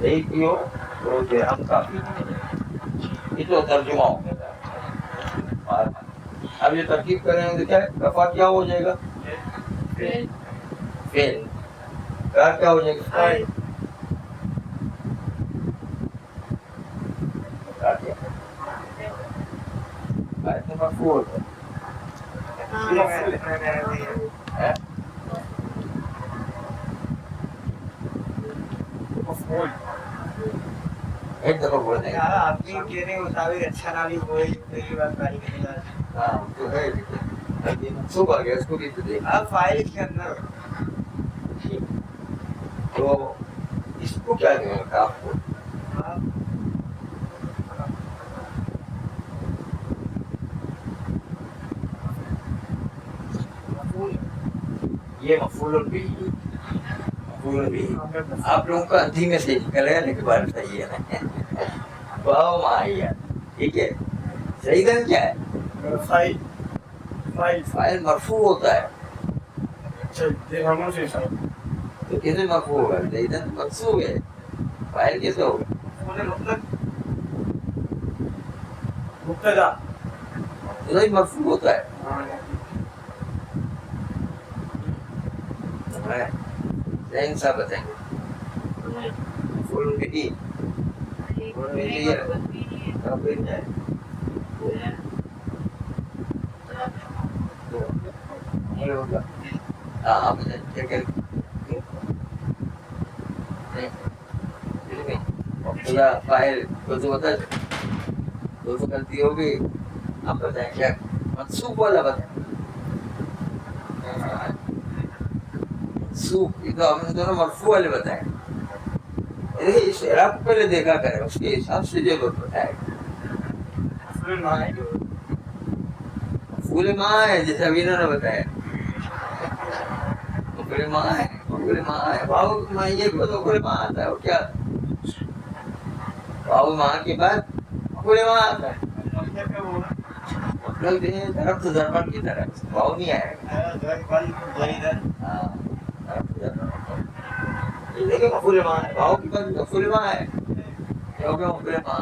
صحیح کیو تو درہم کافی یہ تو ترجمہ ہو گیا. اب یہ ترکیب کریں گے کیا رفع کیا ہو جائے گا؟ فعل. کیا ہو جائے گا؟ مرفوع ایک دفعہ بول دیں گے اپنی کہنے کے مطابق اچھا نہ بھی ہوئے پہلی بات فائل کے ساتھ. ہاں تو ہے منصوب آ گیا اس کو بھی تو دیکھ. اب فائل کے اندر تو اس کو کیا کہیں گے آپ کو؟ یہ مفعول بھی آپ لوگوں کا دھیمے سے نکل گیا لیکن بات صحیح ہے نا. واو معیہ ٹھیک ہے. زیدن کیا ہے؟ فاعل مرفوع ہوتا ہے تو کیسے مرفوع ہوگا؟ زیدن منصوب ہے فاعل کیسے ہوگا؟ مبتدا مرفوع ہوتا ہے. ذہن صاحب بتائیں گے مفعول بھی فاعل تو بتا دو غلطی ہوگی. آپ بتائیں کیا منصوب والا بتائیں. منصوب یہ تو آپ نے دونوں مرفوع والے بتائے. اس اعراب کو پہلے دیکھا کرے اس کے حساب سے جو بتائے. مفعول ماں ہے جیسے ابھی انہوں نے بتایا. مفعول ماں ہے واو مائیے کو تو مفعول ماں آتا ہے. اور کیا واو ماں کے بعد مفعول ماں آتا ہے. مطلب طرف تو ضربت کی طرف واو نہیں آئے گا. دیکھیں مفعول ماں ہے واو کے بعد مفعول ماں ہے کیونکہ مفعول ماں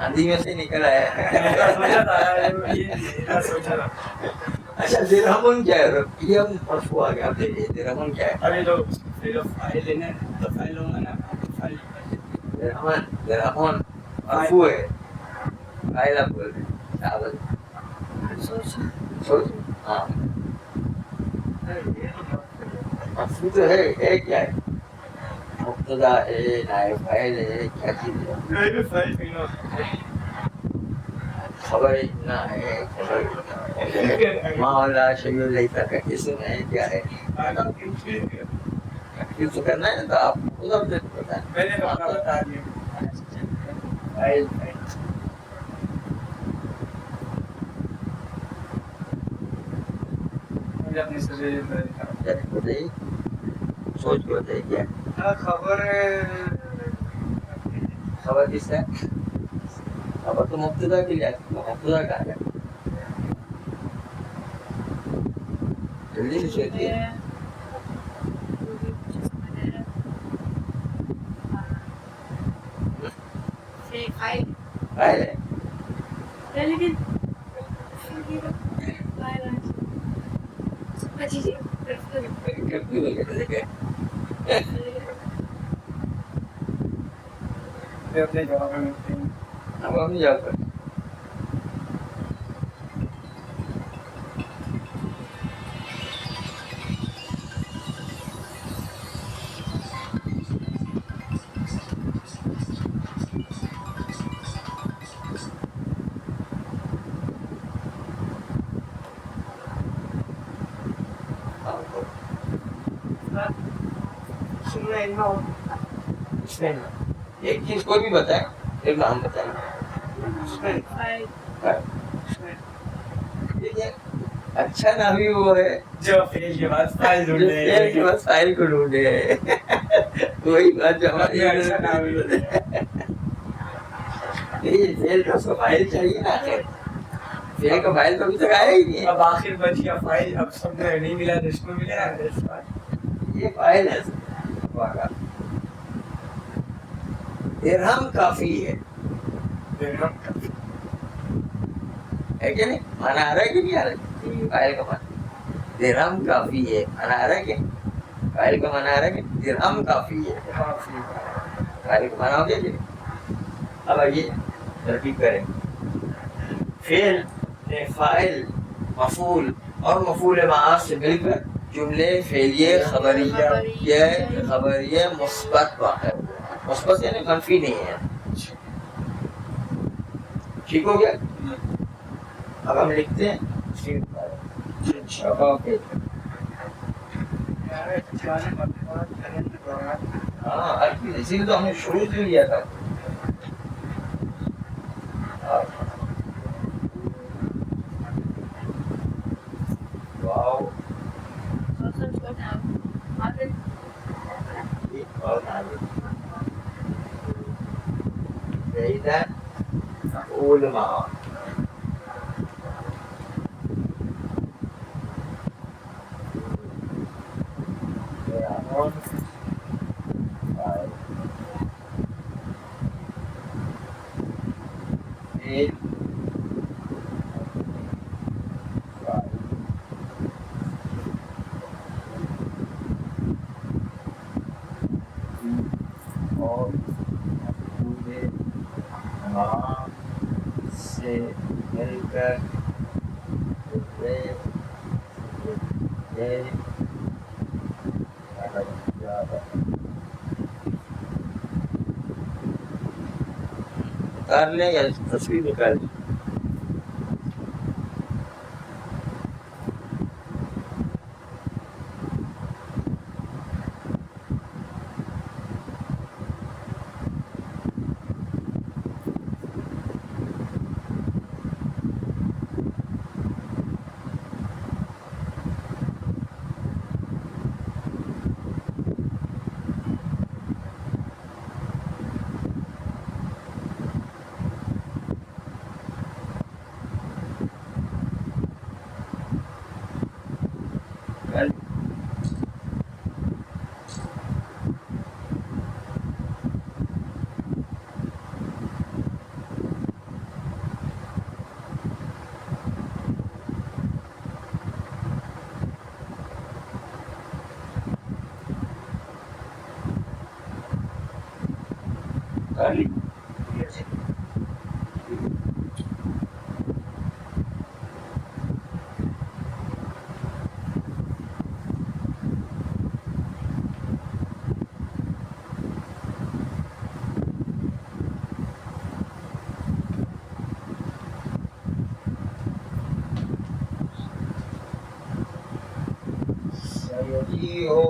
آندھی میں سے نکل آیا ہے. اچھا درہمن کیا ہے؟ یہ ہم مرفوع آ گیا. آپ دیکھیے درہمن کیا ہے؟ ابھی تو فائل لینا تو فائل ہوگا نا. درہمن مرفوع ہے. فاعل آپ بول رہے ہیں سوچ. ہاں مرفوع تو ہے کیا ہے؟ مبتدا ہے نائب فاعل ہے کیا چیز ہے؟ خبر نہ ہے. مالا شیء لیس کاسم ہے کیا ہے؟ تو کرنا ہے تو آپ خود اپنے بتائیں. میں نے بتا دیا اپنی بتائیے سوچ کے بتائیے کیا خبر کس ہے؟ خبر تو مبتدا کے لیے آتی ہے. مبتدا کہا جائے جلدی سے سوچیے. فاعل ہے اپنے جواب میں اب ہم جواب کریں. ایک چیز کوئی بھی بتائیں ایک نام بتائیں. اچھا نام ہی وہ ہے جو فعل کے بعد فاعل ڈھونڈے فاعل کو ڈھونڈے. وہی بات جو ہماری اچھا نام نہیں فعل کا فاعل چاہیے نا. فعل کا فاعل تو ابھی تک آیا ہی نہیں. اب آخر بچ گیا فاعل. اب سب میں نہیں ملا تو اس کو ملے گا. یہ فاعل ہے درہم کافی ہے کہ نہیں؟ مانا آ رہا ہے کہ نہیں آ رہا ہے؟ فائل کا مانا درہم کافی ہے، مانا آ رہا ہے کہ فائل کا مانا آ رہا ہے کہ درہم کافی ہے، فائل کا مانا ہو گیا کہ نہیں؟ اب آئیے ترکیب کریں. فعل فاعل مفعول اور مفعول معاص سے مل کر جملے فعلیے خبریہ مثبت واقع ہو گئے. مثبت یعنی منفی نہیں ہے. ٹھیک ہو گیا؟ اب ہم لکھتے ہیں ہاں اسی لیے تو ہم نے شروع سے لیا تھا. علماء اور پورے تمام سے مل کر اتار لیں یا تصویر نکال لیں. ہو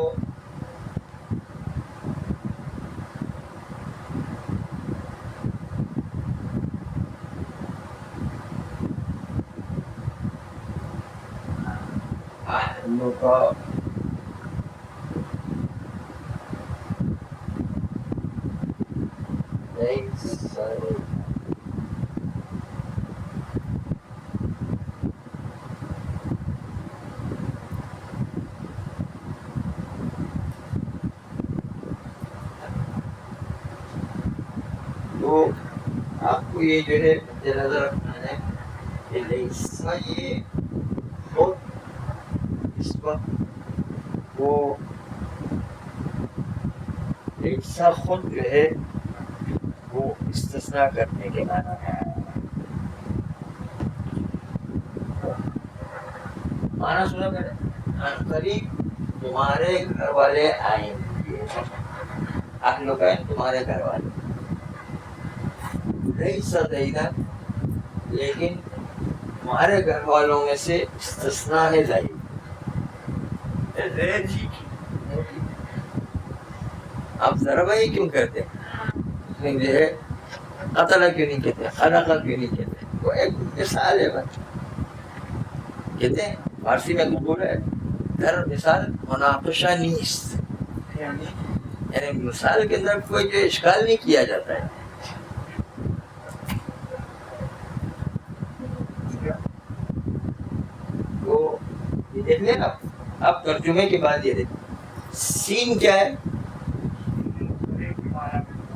کا تو آپ کو یہ جو ہے نظر رکھنا ہے کہ لیسا یہ خود اس وقت وہ لیسا خود جو ہے وہ استثناء کرنے کے معنی ہے. معنی سنا کریں قریب تمہارے گھر والے آئیں گے. آپ لوگ ہیں تمہارے گھر والے لیسا زیدہ لیکن تمہارے گھر والوں میں سے استثناء ہے زید. آپ ضربہ ہی کیوں کرتے ہیں؟ جو ہے قتلہ کیوں نہیں کہتے، خلقہ کیوں نہیں کہتے؟ وہ ایک مثال ہے بس. کہتے ہیں فارسی میں مقول ہے در مثال مناقشہ نیست، یعنی مثال کے اندر کوئی جو اشکال نہیں کیا جاتا ہے. تو یہ دیکھ لیں نا. اب ترجمے کے بعد یہ دیکھ سین کیا ہے؟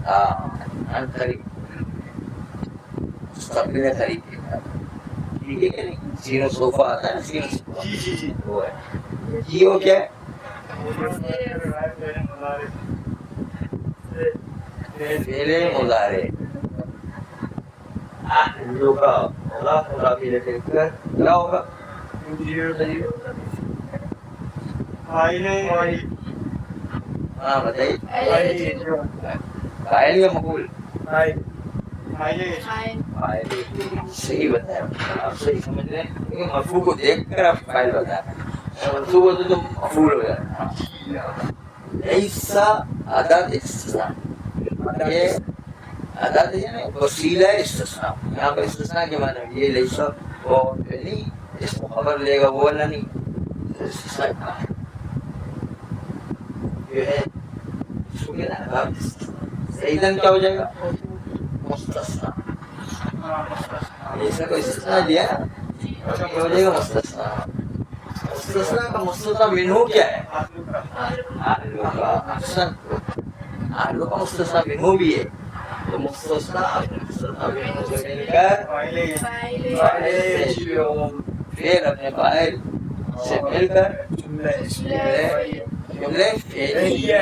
خرید سب نے خرید کیا ٹھیک ہے کہ نہیں سینو صوفہ آتا ہے نا سینو صوفہ جی جی جی وہ ہے جیو کیا ہے فعل مضارع جو کا مضاف مضاف الیہ کر کیا ہوگا ہاں بتائیے فاعل یا مفعول صحیح بتایا آپ صحیح سمجھ رہے ہیں کیونکہ مرفوع کو دیکھ کر آپ فاعل بتا رہے ہیں منصوب ہوتا تو مفعول ہو جاتا ایسا ادات استثناء یہ ادات ہے نا وسیلہ استثناء یہاں پر استثناء کے معنی یہ لیسا وہ نہیں اس کو خبر لے گا وہ والا نہیں استثناء کا جو ہے اس کو کہنا ہے سیدن کیا ہو جائے گا مستثنیٰ ایسا کوئی استثناء دیا کیا ہو جائے گا مستثنیٰ مستثنیٰ کا مستثنیٰ منہو کیا ہے آلو کا احسن آلو کا مستثنیٰ منہو بھی ہے تو مستثنیٰ منہو سے مل کر پھر اپنے فاعل سے مل کر جملے فعلیہ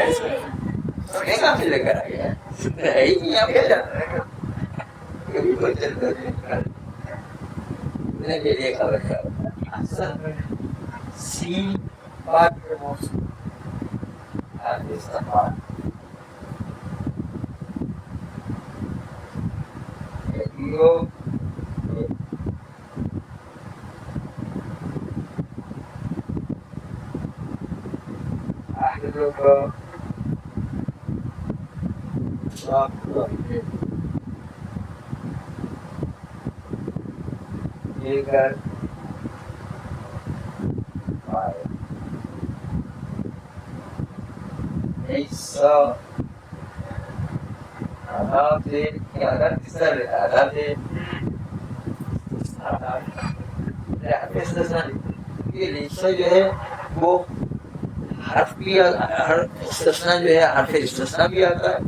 میں کہاں سے لے کر آ گیا ہے ہی نہیں آپ کیا جاتا ہے کبھی کوئی چلتا ہے کے لیے خبر کیا احسن سی بات کے موسم استفاد جو ہے وہ حرف بھی استثناء جو ہے حرف استثناء بھی آتا ہے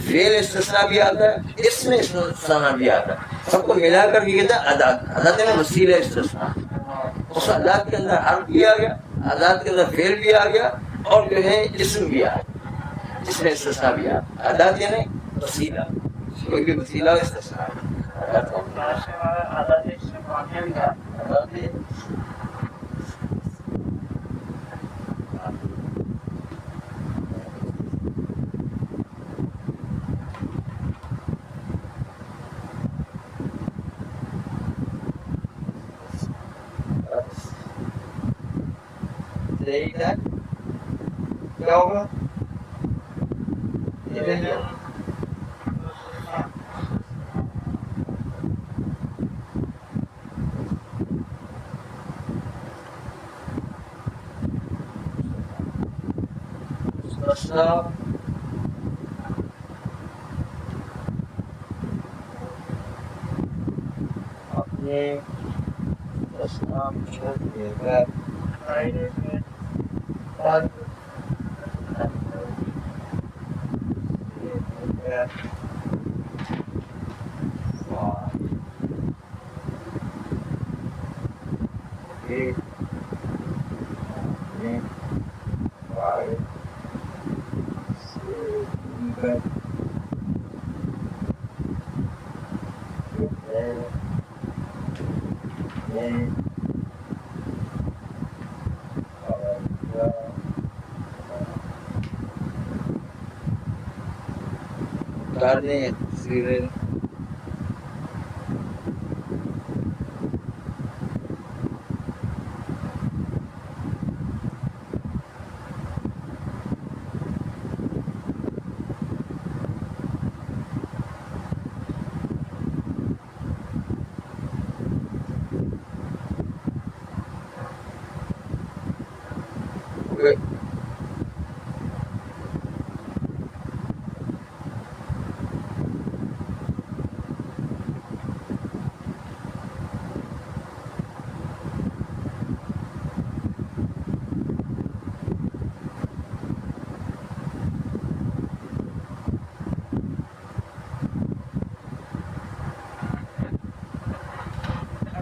فعل استثناء بھی آتا ہے اسم استثناء بھی آتا ہے سب کو ملا کر کے کہتا ہے ادات ادات میں وسیلہ استثناء اس ادات کے اندر حرف بھی آ گیا ادات کے اندر فعل بھی آ گیا اور جو ہے اسم بھی آ گیا جس میں استثناء بھی آ ادات یعنی وسیلہ کوئی بھی وسیلہ استثناء کیا ہوگا اپنے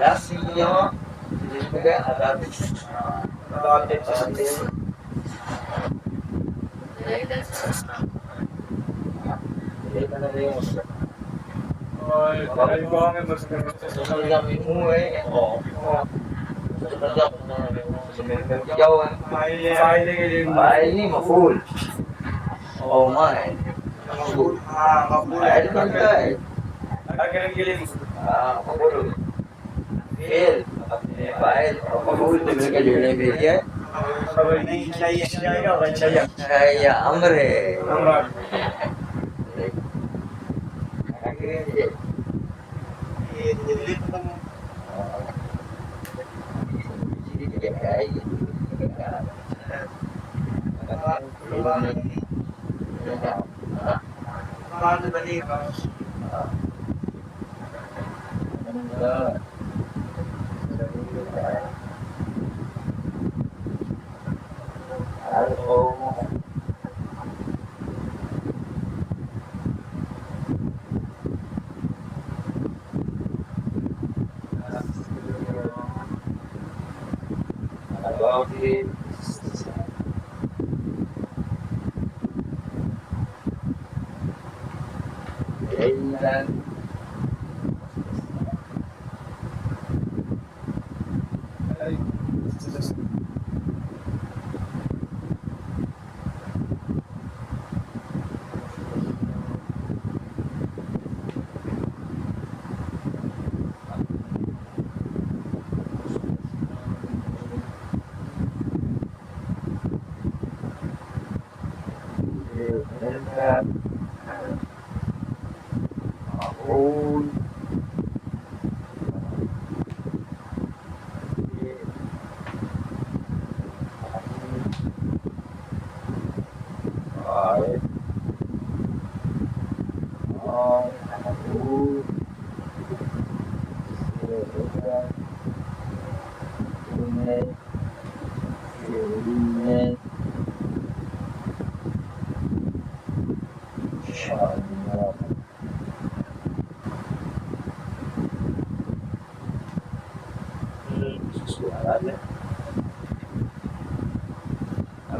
Lasiyah juga ada ini maful oh my maful ada kan maful فعل فاعل مفعول به کا جملے میں ہے یا امر ہے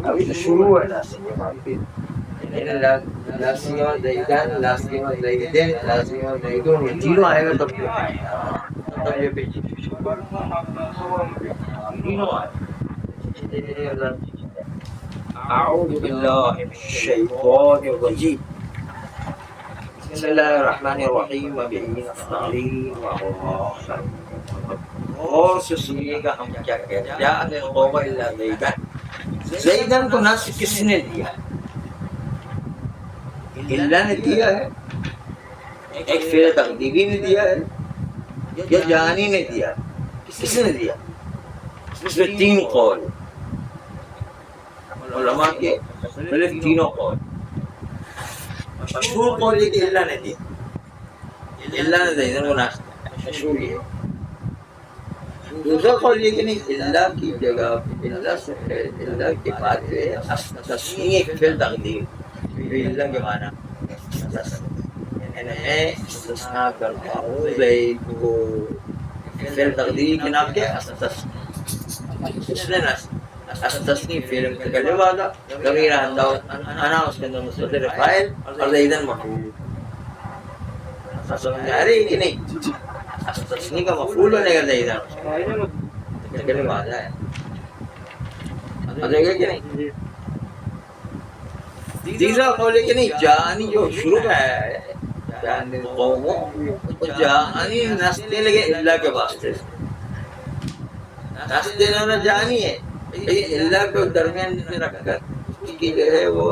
ابھی تو شروع ہے لاسیوں زیدان لاسیوں زیدین لاسیوں زیدون یہ تینوں آئے گا تب یہ بھیجی تینوں آئے. اعوذ باللہ من الشیطان الرجیم بسم اللہ الرحمن الرحیم وبه نستعین اور سے سنیے گا ہم کیا کہتے ہیں. جاء القوم الا زیدان. زیدان کو نصب کس نے دیا؟ اللہ نے دیا ہے. ایک فعل تقدیری نے دیا ہے یا جانی نے دیا؟ کس نے دیا؟ اس میں تین قول علماء کے مختلف تینوں قول. مشہور قول یہ کہ اللہ نے دیا. اللہ نے زیدان کو نصب دیا. مشہور یہ. دوسرا قول یہ کہ نہیں، اللہ کی جگہ اللہ سے اللہ کے بعد تسنیہ فعل تقدیر اللہ کے معنی میں استثناء کرتا ہوں زید کو فعل تقدیر کے نام کیا اس نے استثنی فعل متکلم والا ضمیر انا اس کے اندر مستتر فاعل اور زیدن مفعول. سمجھ آ رہی ہے کہ نہیں؟ استثنی کا مفعول بنے گا زیدن متکلم والا ہے. دیکھے کہ نہیں؟ تیسرا قول ہے کہ نہیں، جانی جو شروع کا ہے جانی قوموں جانی نسلیں لگے اللہ کے واسطے نسلیں ہونا جانی ہے. اللہ کو درمیان میں رکھ کر اس کی جو ہے وہ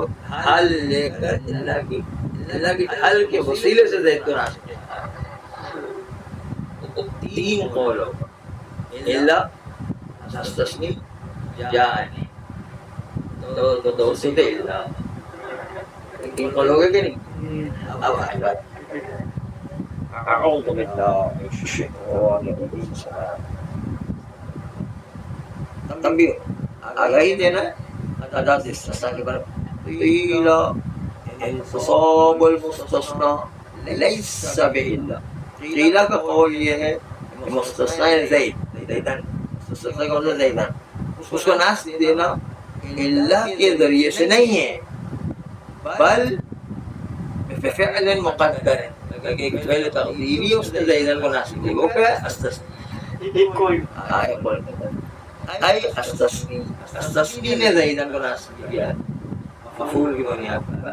حل لے کر اللہ کی حل کے وسیلے سے زید کو ناسب. تین قول ہوگا اللہ استثنی جانی تو سدھ اللہ تین قول ہو گئے کہ نہیں. اب آئے گا اعوذ باللہ من الشیطان الرجیم. تنبیہ آگاہی دینا ادات استثناء کے بارے میں. قیل انتصاب المستثنى لیس بإلا. قیل کا قول یہ ہے مستثنیٰ زیدان مستثنیٰ کا قول زیدان اس کو نصب دینا اللہ کے ذریعے سے نہیں ہے بل بفعل مقدر. ایک فعل تقدیری اس نے زیدان کو نصب دیا. وہ کیا ہے؟ استثنی. ای استثنی نے زیدان کو نصب کیا مفعول کی بنیاد پر.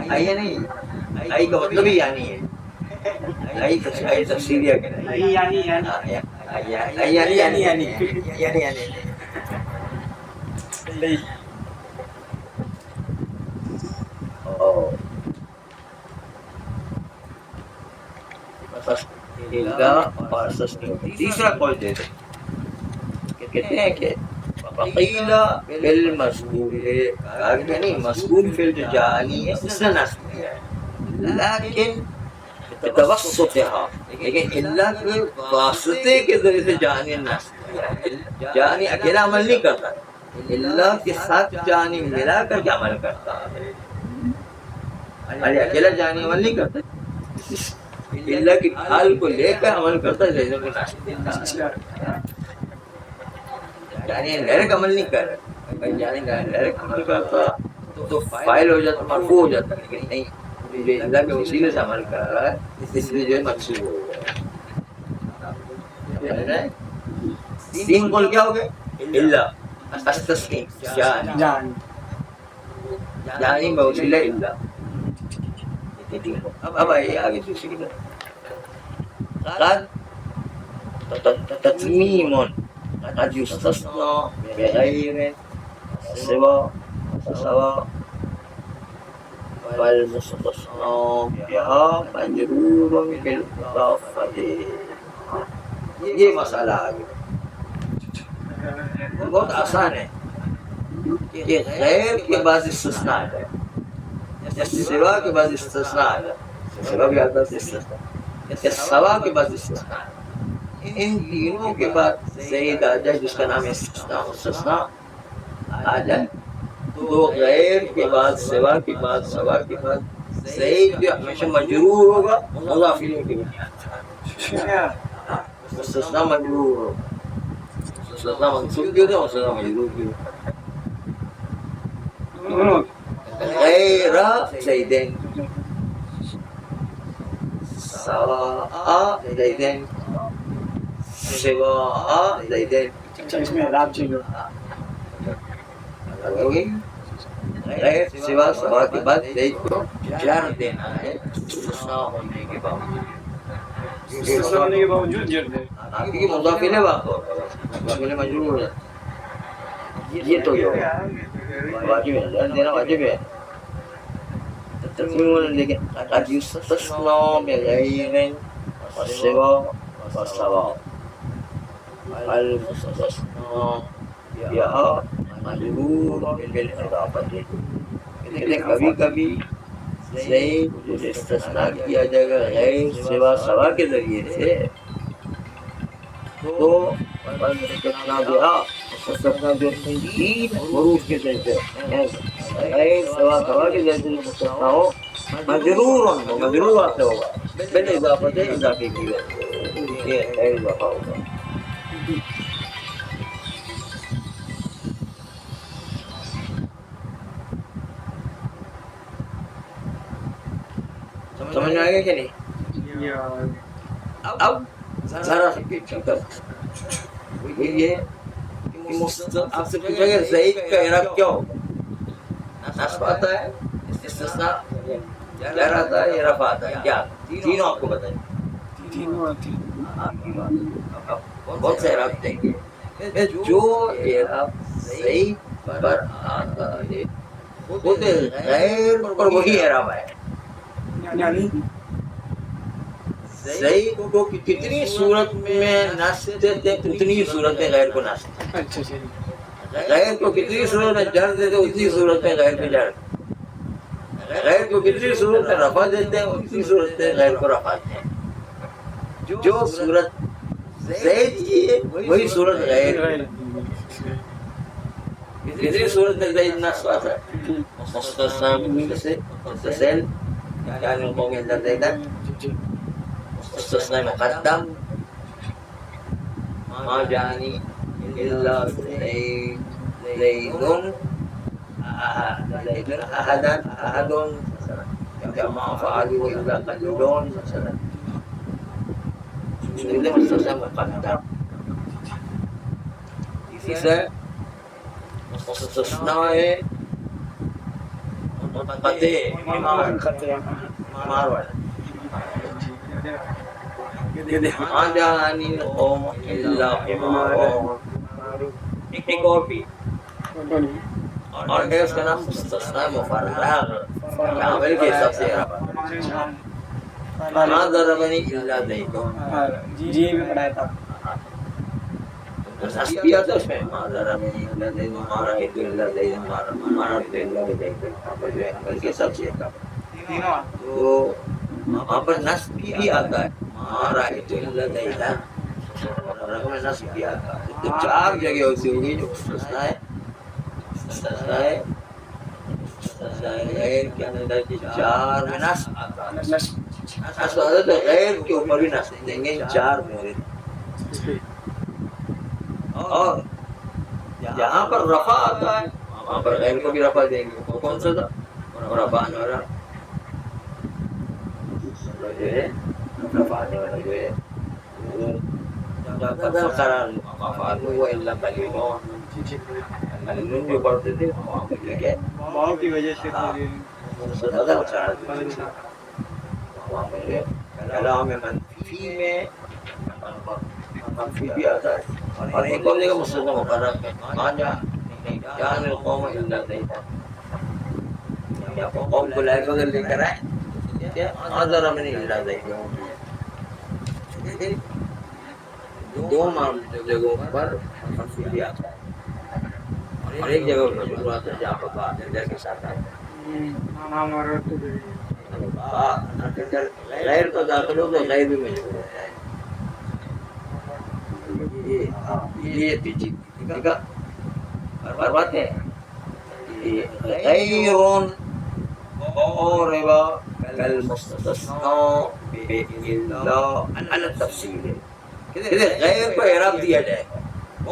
ای نہیں، ای کا مطلب ہی یعنی ہے. ای تفسیریہ کے نہیں تیسرا قول دیتے کہتے ہیں کہ وقیل بالمذکور ہے نہیں، مذکور فعل جو جانی ہے اس نے نصب کیا ہے لیکن بتوسطها، لیکن اللہ کے واسطے کے ذریعے سے جانی نصب کیا ہے. جانی اکیلا عمل نہیں کرتا، اللہ کے ساتھ جانی ملا کر کے عمل کرتا ہے. اکیلا جانی عمل نہیں کرتا، اللہ کی حال کو لے کر عمل کرتا ہے. جانی ڈائریکٹ عمل نہیں کر رہا. جانی ڈائریکٹ عمل کرتا تو فائل ہو جاتا، مرفوع ہو جاتا، لیکن نہیں، جو اللہ کے وسیلے سے عمل کر رہا ہے اس لیے جو ہے منصوب ہو گیا. تین قول کیا ہو گئے؟ اللہ استثنی جانی بوسیلہ اللہ. اب آئیے آگے دوسری قد تتمیم قد یستثنى بغیر سوا والمستثنى بها مجرور بالإضافة. یہ مسئلہ آگے بہت آسان ہے کہ غیر کے بعد استثناء ہے، سوا کے بعد استثناء ہے، سوا کے بعد استثناء یا سوا کے بعد استثناء. ان تینوں کے بعد زید آ جائے جس کا نام ہے استثناء مستثنیٰ آ جائے تو غیر کے بعد سوا کے بعد سوا کے بعد زید جو ہمیشہ مجرور ہوگا مضاف الیہ کی بنیاد. مستثنى مجرور مستثنى منصوب كده ومستثنى مجرور كده غير زيدين سواء زيدين سواء زيدين اچھا اس میں اعراب چاہیے غیر سوا سوا کے بعد زید کو جر دینا ہے مستثنی ہونے کے باوجود مستثنی ہونے کے باوجود جر دے کیونکہ مضاف الیہ واقع ہوتا ہے مضاف الیہ مجرور ہے یہ تو جو واجب ہے جر دینا واجب ہے ترجمہ لیکن قد یستثنى بغیر سوا وسوا المستثنى یا مجرور بالاضافہ لیکن کبھی کبھی زید کو استثناء کیا جائے گا غیر سوا سوا کے ذریعے سے تو مستثنیٰ بہا مستثنیٰ جو تین حروف کے ذریعے غیر سوا سوا کے ذریعے مستثنیٰ ہو مجرور واقع ہوگا بالاضافہ اضافے کی وجہ سے یہ غیر اضافہ ہوگا سمجھ میں آئے گا کہ نہیں اب ذرا سے پیچھے یہ آپ سے پوچھا گیا زید کا اعراب کیا ہوگا نصب آتا ہے استثناء جر آتا ہے یا رفع آتا ہے کیا تینوں آپ کو بتائیں تینوں آتی کون سے اعراب دیں گے جو اعراب زید پر آتا ہے خود غیر پر وہی اعراب ہے یعنی زید کو کتنی صورت میں نصب دیتے اتنی صورت میں غیر کو نصب اچھا چلیے غیر کو کتنی صورت میں جر دیتے اتنی صورت میں غیر کو جر غیر کو کتنی صورت میں رفع دیتے ہیں اتنی صورت میں غیر کو رفع دیتے ہیں جو صورت زید کی ہے وہی صورت غیر کتنی صورت میں زید نصب آتا ہے مستثنی متصل يعني القوم عند زيدا مستثنى مقدم ما جاني إلا زيد أحد كما فعلوا إلا قليلون مثلا إذا مستثنى مقدم إذا مستثنى آجانی القوم الا حمارا ایک اور بھی اور ہے اس کا نام مستثنی مفرغ عامل کے حساب سے ما ضربنی الا زید جی بھی پڑھایا تھا نصب کیا تھا اس میں ما ضربنی الا زید مارا الا زید مارا الا زید عامل کے حساب سے تو وہاں پر نصب بھی آتا ہے مارا الا زید رقم نصب بھی آتا ہے تو چار جگہ ایسی ہوگی جو مستثنی ہے غیر کے اندر کی چار میں نصب آتا ہے نصب آتا ہے تو غیر کے اوپر بھی نصب دیں گے چار مورد اور جہاں پر رفع آتا ہے وہاں پر غیر کو بھی رفع دیں گے وہ کون سا تھا رفع آنے والا جو ہے رفع آنے والا جو ہے فقرار فعلوا وإلا قليلون قليلون جو پڑھتے تھے ماں کی وجہ سے کلام منفی میں منفی بھی آتا ہے اور ایک اور جگہ مستثنی مقرر میں ما جان القوم الا زید یا قوم کو لائق اگر لے کر آئے ما ضربنی الا زید دو جگہوں پر منفی بھی آتا ہے اور ایک جگہ پر مجرور آتا ہے جہاں پر با در کے ساتھ آتا ہے غیر کو داخل ہو تو غیر بھی مجرور ہوتا ہے یہ پیچھے بات ہے غیر قورب کالمستثنى بإلا على التفصيل کہتے غیر کو اعراب دیا جائے گا.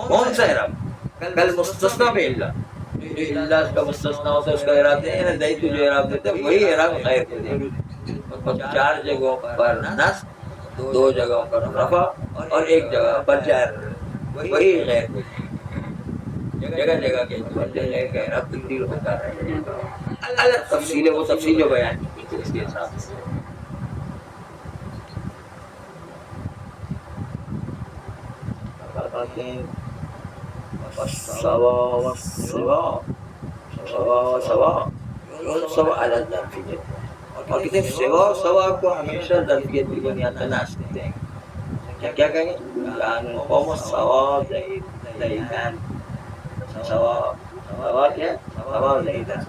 کون سا اعراب؟ کل مستثنا میں اللہ جو اللہ کا مستثنا ہوتا ہے اس کا اعراب دیں نا. زید جو اعراب دیتا ہے وہی اعراب غیر کو دیں. 4 جگہوں پر نصب، 2 جگہوں پر رفع اور 1 جگہ پر جر، وہی غیر کو دیں. جگہ جگہ کے غیر کا اعراب تبدیل ہوتا ہے. الگ تفصیل ہے، وہ تفصیل جو بیان کی تھی اس کے حساب سے. سوا سوا سوا سوا سوا على الظرفیت. اور کہتے ہیں سوا سوا کو ہمیشہ ظرفیت کی بنیاد پر ناچتے ہیں. کیا کہیں گے؟ کان القوم سوا زیدان. سوا سوا کیا؟ سوا زیدان.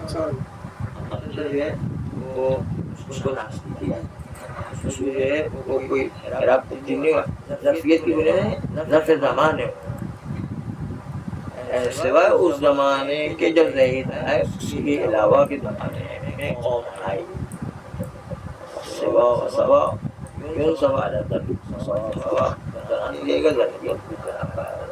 جو ہے وہ اس کو ناچتی ہے. اس میں جو ہے وہ کوئی اعراب تبدیل نہیں ہوا. ظرفیت کی بنیاد ظرف زمان ہے، سوائے اس زمانے کے جب زید آئے اس کے علاوہ کے زمانے میں قوم آئی. سوا و سوا کیوں سوا جاتا ہے؟ سوا سوا لے گا ظرفیت کی طرح.